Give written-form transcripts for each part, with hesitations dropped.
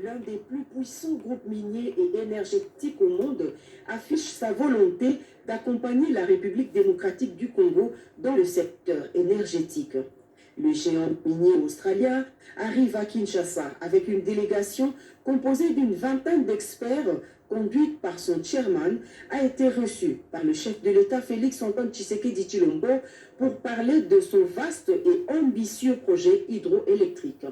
l'un des plus puissants groupes miniers et énergétiques au monde, affiche sa volonté d'accompagner la République démocratique du Congo dans le secteur énergétique. Le géant minier australien arrive à Kinshasa avec une délégation composée d'une vingtaine d'experts conduite par son chairman, a été reçu par le chef de l'État Félix-Antoine Tshisekedi Tshilombo pour parler de son vaste et ambitieux projet hydroélectrique.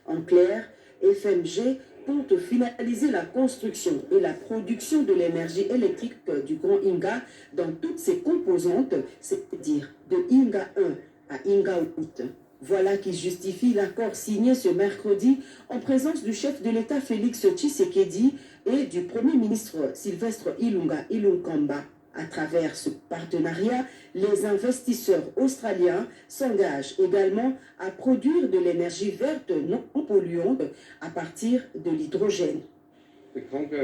En clair, FMG compte finaliser la construction et la production de l'énergie électrique du Grand Inga dans toutes ses composantes, c'est-à-dire de Inga 1 à Inga 8. Voilà qui justifie l'accord signé ce mercredi en présence du chef de l'État Félix Tshisekedi et du Premier ministre Sylvestre Ilunga Ilunkamba. À travers ce partenariat, les investisseurs australiens s'engagent également à produire de l'énergie verte non polluante à partir de l'hydrogène. The Congo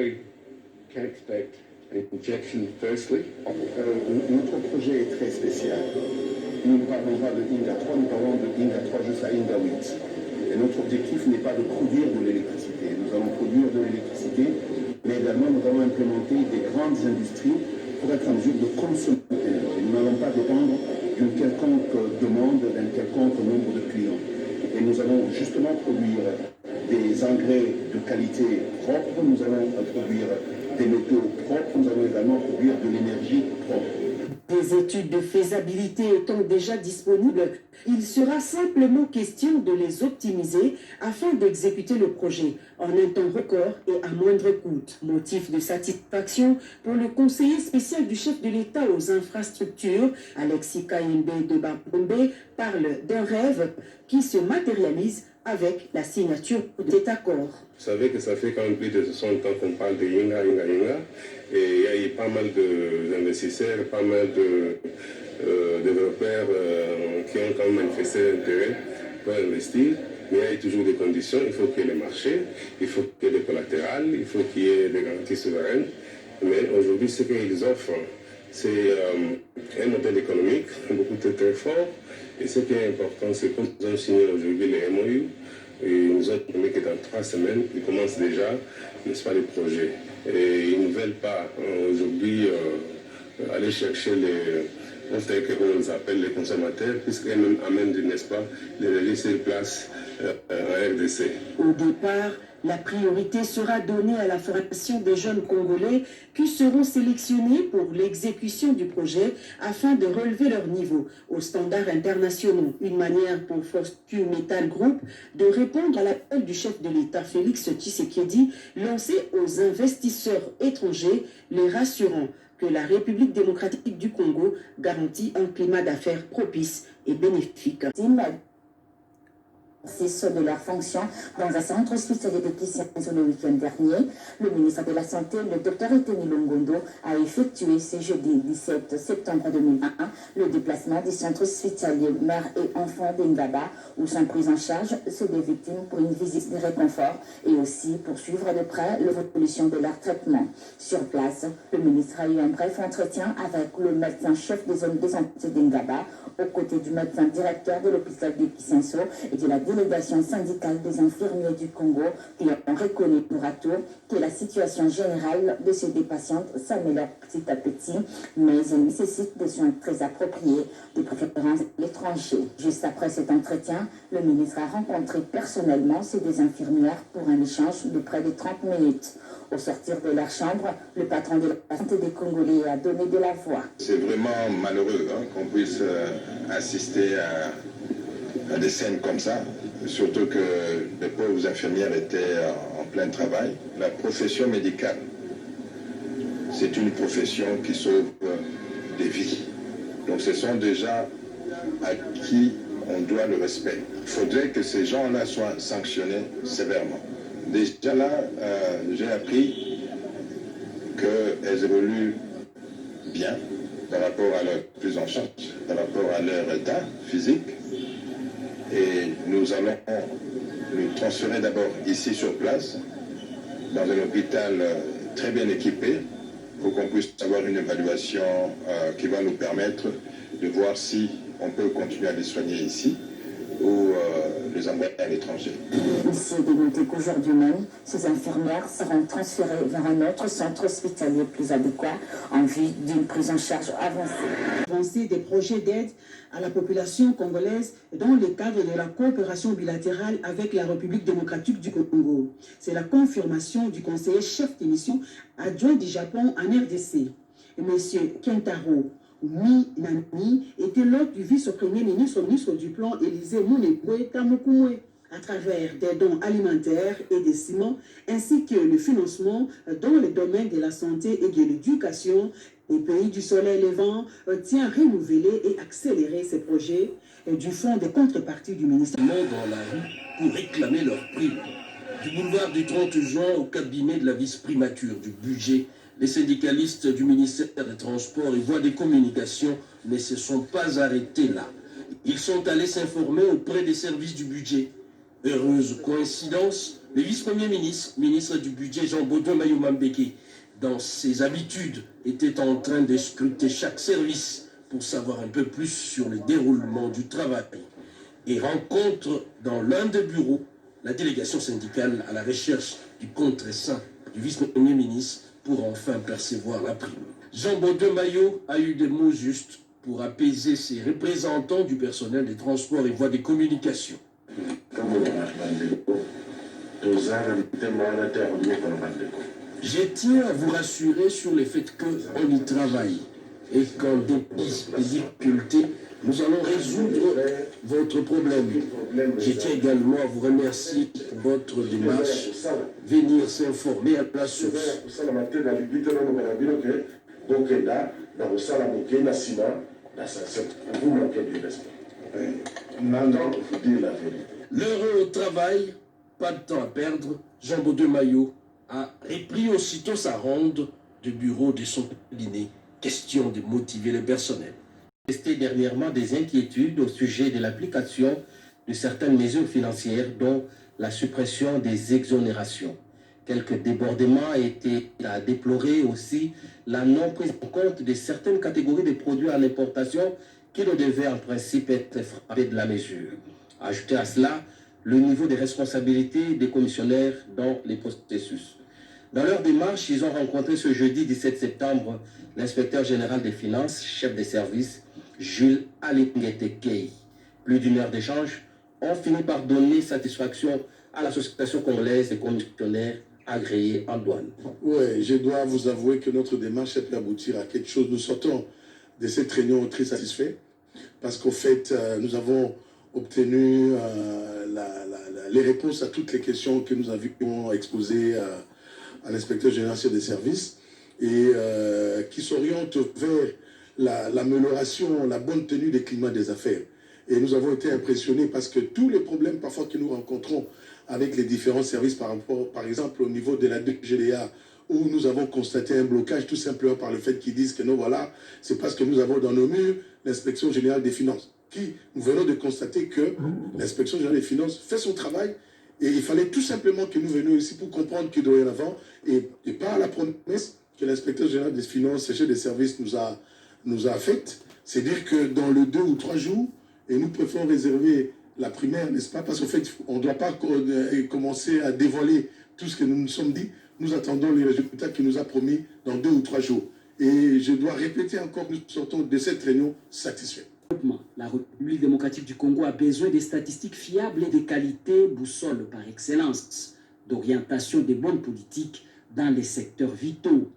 can expect an injection firstly. Notre projet est très spécial. Nous ne parlons pas de Inga 3, nous parlons de Inga 3 jusqu'à Inga 8. Et notre objectif n'est pas de produire de l'électricité. Nous allons produire de l'électricité, mais également nous allons implémenter des grandes industries pour être en mesure de consommer l'énergie. Nous n'allons pas dépendre d'une quelconque demande, d'un quelconque nombre de clients. Et nous allons justement produire des engrais de qualité propre, nous allons produire des métaux propres, nous allons également produire de l'énergie propre. Des études de faisabilité étant déjà disponibles, il sera simplement question de les optimiser afin d'exécuter le projet en un temps record et à moindre coût. Motif de satisfaction pour le conseiller spécial du chef de l'État aux infrastructures, Alexis Kayembe de Bambombe, parle d'un rêve qui se matérialise avec la signature de cet accord. Vous savez que ça fait quand même plus de 60 ans qu'on parle de Inga. Et il y a eu pas mal d'investisseurs, pas mal de développeurs qui ont quand même manifesté l'intérêt pour investir. Mais il y a toujours des conditions. Il faut qu'il y ait les marchés, il faut qu'il y ait des collatérales, il faut qu'il y ait des garanties souveraines. Mais aujourd'hui, ce qu'ils offrent, c'est un modèle économique beaucoup très fort. Et ce qui est important, c'est que nous avons signé aujourd'hui les MOU. Et ils nous ont promis que dans 3 semaines, ils commencent déjà, n'est-ce pas, les projets. Et ils ne veulent pas aujourd'hui aller chercher les, on les appelle les consommateurs, puisqu'ils amènent, n'est-ce pas, les réaliser sur place en RDC. Au départ, la priorité sera donnée à la formation des jeunes Congolais qui seront sélectionnés pour l'exécution du projet afin de relever leur niveau aux standards internationaux. Une manière pour Fortune Metal Group de répondre à l'appel du chef de l'État Félix Tshisekedi lancé aux investisseurs étrangers, les rassurant que la République démocratique du Congo garantit un climat d'affaires propice et bénéfique. De leur fonction dans un centre hospitalier de Kisenso le week-end dernier. Le ministre de la Santé, le Dr Eteni Longondo, a effectué ce jeudi 17 septembre 2021 le déplacement du centre hospitalier mère et enfants d'Ingaba où sont prises en charge ceux des victimes pour une visite de réconfort et aussi pour suivre de près l'évolution de leur traitement. Sur place, le ministre a eu un bref entretien avec le médecin-chef des zones de santé d'Ingaba aux côtés du médecin directeur de l'hôpital de Kisenso et de la délégation syndicale des infirmiers du Congo qui ont reconnu tour à tour que la situation générale de ces deux patientes s'améliore petit à petit, mais elle nécessite des soins très appropriés, de préférence à l'étranger. Juste après cet entretien, le ministre a rencontré personnellement ces deux infirmières pour un échange de près de 30 minutes. Au sortir de leur chambre, le patron de la santé des Congolais a donné de la voix. C'est vraiment malheureux qu'on puisse assister à des scènes comme ça, surtout que les pauvres infirmières étaient en plein travail. La profession médicale, c'est une profession qui sauve des vies. Donc ce sont des gens à qui on doit le respect. Il faudrait que ces gens-là soient sanctionnés sévèrement. Déjà là, j'ai appris qu'elles évoluent bien par rapport à leur prise en charge, par rapport à leur état physique. Et nous allons le transférer d'abord ici sur place, dans un hôpital très bien équipé, pour qu'on puisse avoir une évaluation qui va nous permettre de voir si on peut continuer à les soigner ici ou les envoyer à l'étranger. Ici est de noter qu'aujourd'hui même, ces infirmières seront transférées vers un autre centre hospitalier plus adéquat en vue d'une prise en charge avancée. Des projets d'aide à la population congolaise dans le cadre de la coopération bilatérale avec la République démocratique du Congo. C'est la confirmation du conseiller chef de mission adjoint du Japon en RDC. Monsieur Kentaro Minami était l'hôte du vice-premier ministre du plan Élysée Mounekwe Tamukumwe à travers des dons alimentaires et des ciments, ainsi que le financement dans le domaine de la santé et de l'éducation. Le pays du soleil levant tient à renouveler et accélérer ces projets du fonds de contrepartie du ministère. Dans la rue pour réclamer leur prime. Du boulevard du 30 juin au cabinet de la vice-primature du budget, les syndicalistes du ministère des Transports et Voies des Communications ne se sont pas arrêtés là. Ils sont allés s'informer auprès des services du budget. Heureuse coïncidence, le vice-premier ministre du budget Jean-Baudouin Mayou-Mambeke, dans ses habitudes, était en train de scruter chaque service pour savoir un peu plus sur le déroulement du travail. Et rencontre dans l'un des bureaux la délégation syndicale à la recherche du contre-saint du vice-premier ministre pour enfin percevoir la prime. Jean-Baudouin Mayou a eu des mots justes pour apaiser ses représentants du personnel des transports et voies des communications. Je tiens à vous rassurer sur le fait qu'on y travaille et qu'en dépit des difficultés, nous allons résoudre votre problème. Je tiens également à vous remercier pour votre démarche, venir s'informer à la source. Vous manquez du respect. Maintenant, il faut dire la vérité. L'heureux au travail, pas de temps à perdre, Jean-Baudouin Mayou a repris aussitôt sa ronde de bureau de son cabinet. Question de motiver le personnel. Resté dernièrement des inquiétudes au sujet de l'application de certaines mesures financières, dont la suppression des exonérations. Quelques débordements étaient à déplorer aussi la non prise en compte de certaines catégories de produits en importation qui ne devaient en principe être frappés de la mesure. Ajoutez à cela le niveau de responsabilité des commissionnaires dans les processus. Dans leur démarche, ils ont rencontré ce jeudi 17 septembre l'inspecteur général des finances, chef des services, Jules Alinguete-Kei. Plus d'une heure d'échange ont fini par donner satisfaction à l'association congolaise des commissionnaires agréés en douane. Oui, je dois vous avouer que notre démarche a pu aboutir à quelque chose. Nous sortons de cette réunion très satisfaits parce qu'au fait, nous avons obtenu les réponses à toutes les questions que nous avions exposées à l'inspecteur général des services et qui s'orientent vers l'amélioration, la bonne tenue des climats des affaires. Et nous avons été impressionnés parce que tous les problèmes parfois que nous rencontrons avec les différents services par rapport, par exemple, au niveau de la GDA, où nous avons constaté un blocage tout simplement par le fait qu'ils disent que non, voilà, c'est parce que nous avons dans nos murs l'inspection générale des finances, qui, nous venons de constater que l'inspection générale des finances fait son travail et il fallait tout simplement que nous venions ici pour comprendre que dorénavant, et par la promesse que l'inspecteur général des finances et chef des services nous a faite, c'est dire que dans le 2 ou 3 jours, et nous préférons réserver la primaire, n'est-ce pas? Parce qu'en fait, on ne doit pas commencer à dévoiler tout ce que nous nous sommes dit. Nous attendons les résultats qu'il nous a promis dans 2 ou 3 jours. Et je dois répéter encore que nous sortons de cette réunion satisfaits. La République démocratique du Congo a besoin de statistiques fiables et de qualité, boussole par excellence, d'orientation des bonnes politiques dans les secteurs vitaux.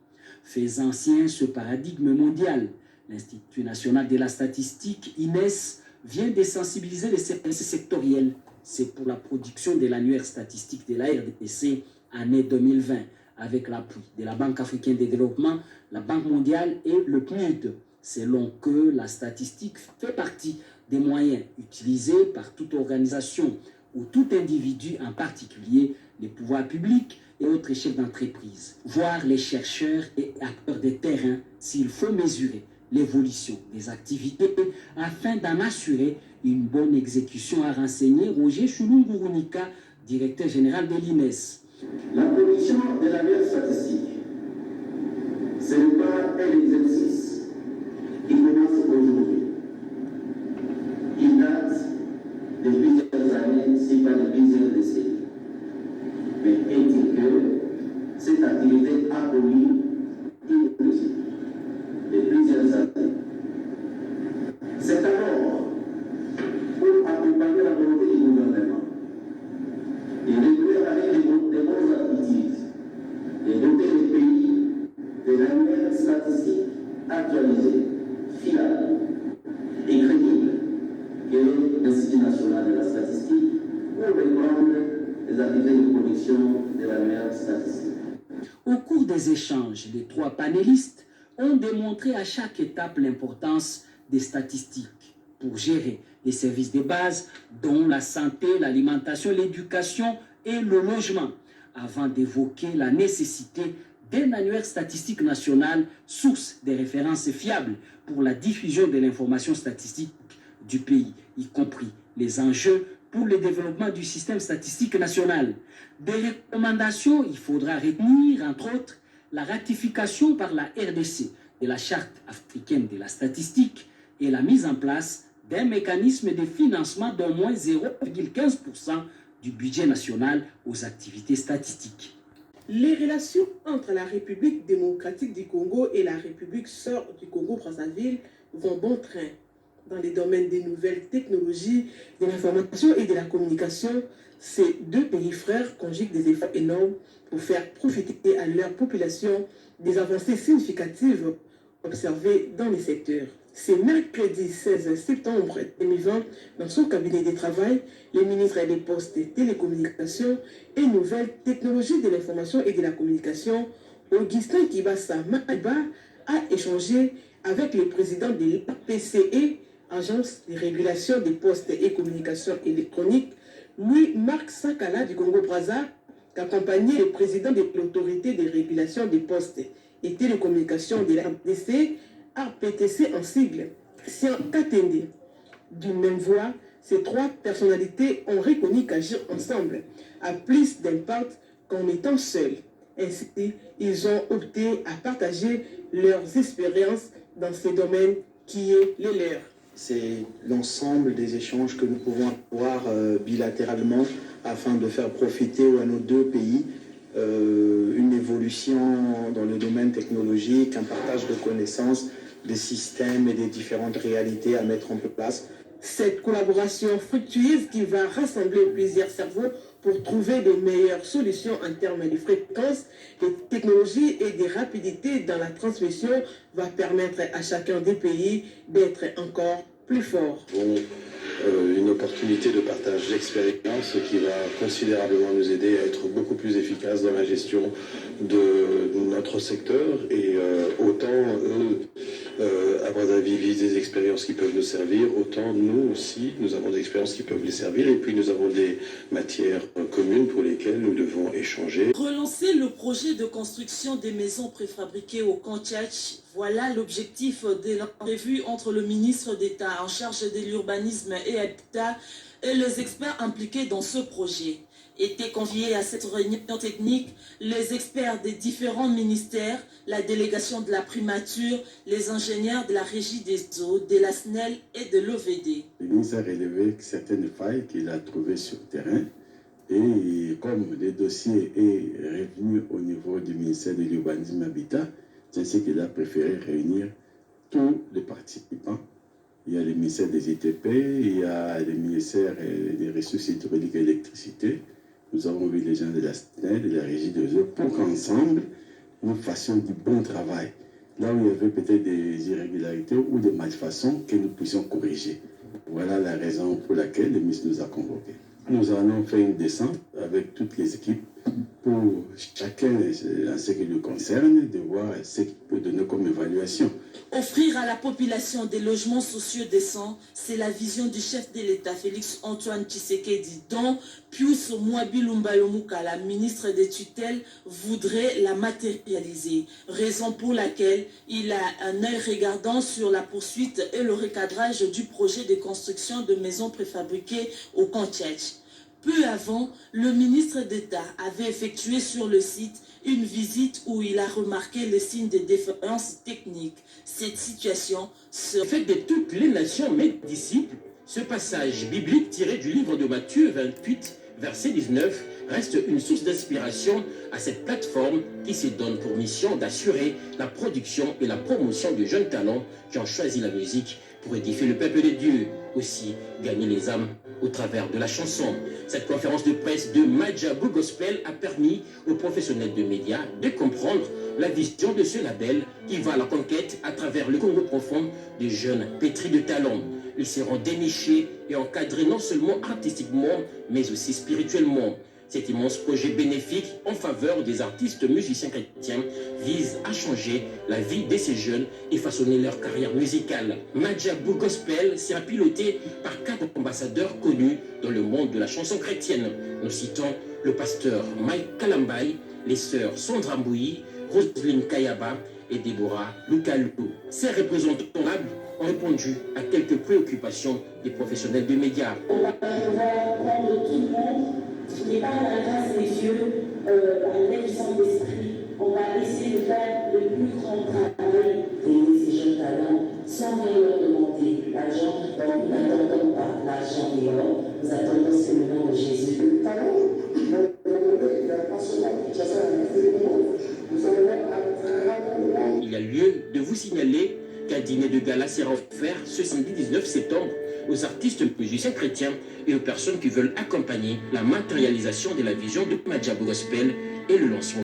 Faisant sien ce paradigme mondial, l'Institut national de la statistique, INES, vient de sensibiliser les services sectoriels. C'est pour la production de l'annuaire statistique de la RDC année 2020, avec l'appui de la Banque africaine de développement, la Banque mondiale et le PNUD, selon que la statistique fait partie des moyens utilisés par toute organisation ou tout individu, en particulier les pouvoirs publics et autres chefs d'entreprise, voire les chercheurs et acteurs de terrain, s'il faut mesurer l'évolution des activités afin d'en assurer une bonne exécution, a renseigné Roger Chulungurunika, directeur général de l'INES. La production de l'annuaire statistique, ce n'est pas un exercice qui commence aujourd'hui. Il date de plusieurs années. cette activité a connu une réussite de plusieurs années. C'est alors pour accompagner la volonté du gouvernement et réduire avec les bonnes habitudes et doter les pays de l'annuaire statistique actualisée, fiable et crédible que est l'Institut national de la statistique pour reprendre les activités de production de l'annuaire statistique. Au cours des échanges, les trois panélistes ont démontré à chaque étape l'importance des statistiques pour gérer les services de base, dont la santé, l'alimentation, l'éducation et le logement, avant d'évoquer la nécessité d'un annuaire statistique national, source de références fiables pour la diffusion de l'information statistique du pays, y compris les enjeux pour le développement du système statistique national. Des recommandations, il faudra retenir, entre autres, la ratification par la RDC de la Charte africaine de la statistique et la mise en place d'un mécanisme de financement d'au moins 0,15% du budget national aux activités statistiques. Les relations entre la République démocratique du Congo et la République sœur du Congo-Brazzaville vont bon train. Dans les domaines des nouvelles technologies, de l'information et de la communication, ces deux pays frères conjuguent des efforts énormes pour faire profiter à leur population des avancées significatives observées dans les secteurs. C'est mercredi 16 septembre 2020, dans son cabinet de travail, le ministre des Postes, des Télécommunications et Nouvelles Technologies de l'Information et de la Communication, Augustin Kibasa Maiba, a échangé avec le président de l'APCE, Agence de régulation des postes et communications électroniques, Louis-Marc Sakala du Congo-Brazza, qu'accompagnait le président de l'autorité de régulation des postes et télécommunications de la RDC, RPTC en sigle, Christian Katende. D'une même voix, ces trois personnalités ont reconnu qu'agir ensemble a plus d'impact qu'en étant seuls. Ainsi, ils ont opté à partager leurs expériences dans ce domaine qui est le leur. C'est l'ensemble des échanges que nous pouvons avoir bilatéralement afin de faire profiter à nos deux pays une évolution dans le domaine technologique, un partage de connaissances, des systèmes et des différentes réalités à mettre en place. Cette collaboration fructueuse qui va rassembler plusieurs cerveaux pour trouver de meilleures solutions en termes de fréquence, de technologie et de rapidité dans la transmission va permettre à chacun des pays d'être encore plus fort. Une opportunité de partage d'expérience qui va considérablement nous aider à être beaucoup plus efficaces dans la gestion de notre secteur et autant à Brazzaville vivent des expériences qui peuvent nous servir, autant nous aussi nous avons des expériences qui peuvent les servir et puis nous avons des matières communes pour lesquelles nous devons échanger. Relancer le projet de construction des maisons préfabriquées au Kantchach, voilà l'objectif de l'entrevue entre le ministre d'État en charge de l'urbanisme et habitat et les experts impliqués dans ce projet. Étaient conviés à cette réunion technique les experts des différents ministères, la délégation de la primature, les ingénieurs de la régie des eaux, de la SNEL et de l'OVD. Le ministre a relevé certaines failles qu'il a trouvées sur le terrain et comme le dossier est revenu au niveau du ministère de l'urbanisme et habitat, c'est ainsi qu'il a préféré réunir tous les participants. Il y a le ministère des ITP, il y a le ministère des ressources hydrauliques et électricité. Nous avons vu les gens de la SNEL, de la régie des eaux, pour qu'ensemble, nous fassions du bon travail. Là où il y avait peut-être des irrégularités ou des malfaçons que nous puissions corriger. Voilà la raison pour laquelle le ministre nous a convoqués. Nous allons faire une descente avec toutes les équipes pour chacun, en ce qui le concerne, de voir ce qu'il peut donner comme évaluation. Offrir à la population des logements sociaux décents, c'est la vision du chef de l'État, Félix-Antoine Tshisekedi, dont Pius Mwabilumba Yomuka, la ministre des tutelles, voudrait la matérialiser. Raison pour laquelle il a un œil regardant sur la poursuite et le recadrage du projet de construction de maisons préfabriquées au Kantchach. Peu avant, le ministre d'État avait effectué sur le site une visite où il a remarqué les signes de défaillance technique. Cette situation se fait de toutes les nations, mes disciples, ce passage biblique tiré du livre de Matthieu 28, verset 19, reste une source d'inspiration à cette plateforme qui se donne pour mission d'assurer la production et la promotion de jeunes talents qui ont choisi la musique pour édifier le peuple de Dieu, aussi gagner les âmes au travers de la chanson. Cette conférence de presse de Madjabou Gospel a permis aux professionnels de médias de comprendre la vision de ce label qui va à la conquête à travers le Congo profond de jeunes pétris de talent. Ils seront dénichés et encadrés non seulement artistiquement, mais aussi spirituellement. Cet immense projet bénéfique en faveur des artistes musiciens chrétiens vise à changer la vie de ces jeunes et façonner leur carrière musicale. Madjabou Gospel sera piloté par 4 ambassadeurs connus dans le monde de la chanson chrétienne. Nous citons le pasteur Mike Kalambay, les sœurs Sandra Mbouyi, Roselyne Kayaba et Déborah Lukalou. Ces représentants ont répondu à quelques préoccupations des professionnels de médias. On va prendre tout le monde qui n'est pas dans la grâce des cieux, par l'aide du Saint-Esprit. On va essayer de faire le plus grand travail d'aider ces jeunes talents sans rien leur demander l'argent. Donc nous n'attendons pas l'argent et l'or, nous attendons c'est le nom de Jésus. Il y a lieu de vous signaler qu'un dîner de gala sera offert ce samedi 19 septembre aux artistes musiciens chrétiens et aux personnes qui veulent accompagner la matérialisation de la vision de Madjabou Gospel et le lancement